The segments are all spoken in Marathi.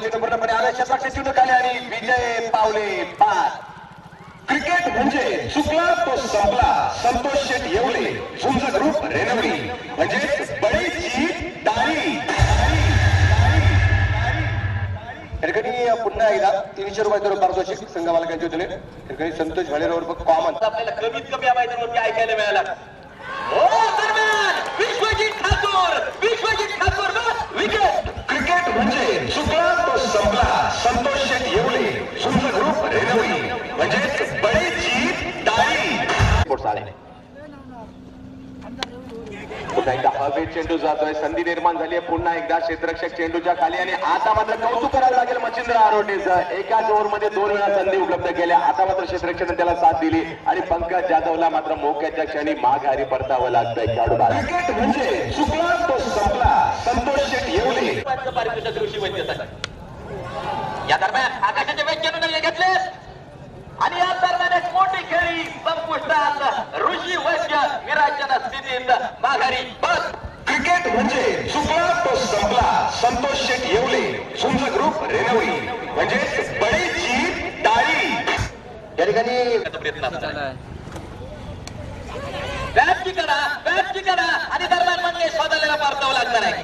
चेंडू पूर्णपणे आला शतक चेंडू खाली आणि विजय पावले बाद. क्रिकेट म्हणजे चुकला तो संपला. संतोष शेठ येवले झुंज ग्रुप रेणवली म्हणजे बळीची टाळी. ठिकाणी पुन्हा एकदा 300 रुपये पारितोषिक संघ मालकांचे होते. ठिकाणी संतोष भालेराव कॉमन आपल्याला कमीत कमी या मैदानावरती ऐकायला मिळाला. हो दरम्यान विश्वजित ठाकूर विकेट. क्रिकेट म्हणजे चुकला तो संपला. संतोष शेठ येवले झुंज ग्रुप रेणवली म्हणजे बळीची टाळी. पुन्हा एकदा हवेत चेंडू जातोय. संधी निर्माण झाली आहे पुन्हा एकदा क्षेत्ररक्षक चेंडूच्या खाली आणि आता मात्र कौतुक करायला लागेल मच्छिंद्र आरोटेचं. एकाच ओव्हरमध्ये 2 वेळा संधी उपलब्ध केल्या. आता मात्र क्षेत्ररक्षकाने त्याला साथ दिली आणि पंकज जाधवला मात्र मोक्याच्या क्षणी माघारी परतावं लागतंय खेळाडूला. क्रिकेट म्हणजे चुकला तो संपला. संतोष शेठ येवले पारितोषिक ऋषी वैद्यसाठी या दरम्यान आकाशाचे वेग चेंडू घेतले आणि या दरम्यान एक मोठी खेळी संपुष्टात. ऋषी वैद्य विराजन स्थितीत माघारी बस. क्रिकेट म्हणजे चुकला तो संपला. संतोष शेठ येवले झुंज ग्रुप रेणवली म्हणजे बळीची टाळी. या ठिकाणी प्रयत्न असतात. बॅटची करा आणि दरम्यान म्हणजे स्वतःला परतावं लागणार आहे.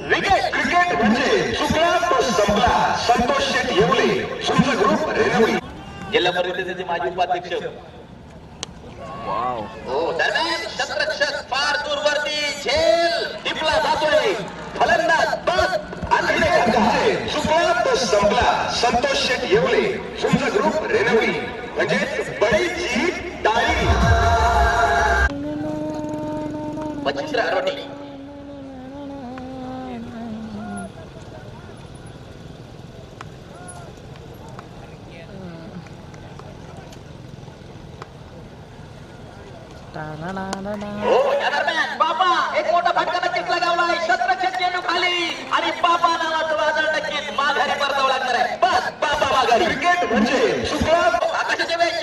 विकेट. क्रिकेट म्हणजे चुकला तो संपला. संतोष शेठ येवले झुंज ग्रुप रेणवली. जिल्हा परिषदेचे माजी उपाध्यक्ष हो दरम्यान क्षेत्ररक्षक फार दूरवरती झेल टिपला जातोय. फलंदाज बस आणि चुकला तो संपला. संतोष शेठ येवले झुंज ग्रुप रेणवली म्हणजे बळीची टाळी. मच्छिंद्र आरोटे हो या दरम्यान बाबा एक मोठा फटका नक्कीच लगावलाय. क्षेत्ररक्षक चेंडू खाली आणि बाबा नावाचं वादळ नक्कीच माघारी परतावं लागणार आहे. बस बाबा माघारी. क्रिकेट म्हणजे चुकला आकाशाचे वेग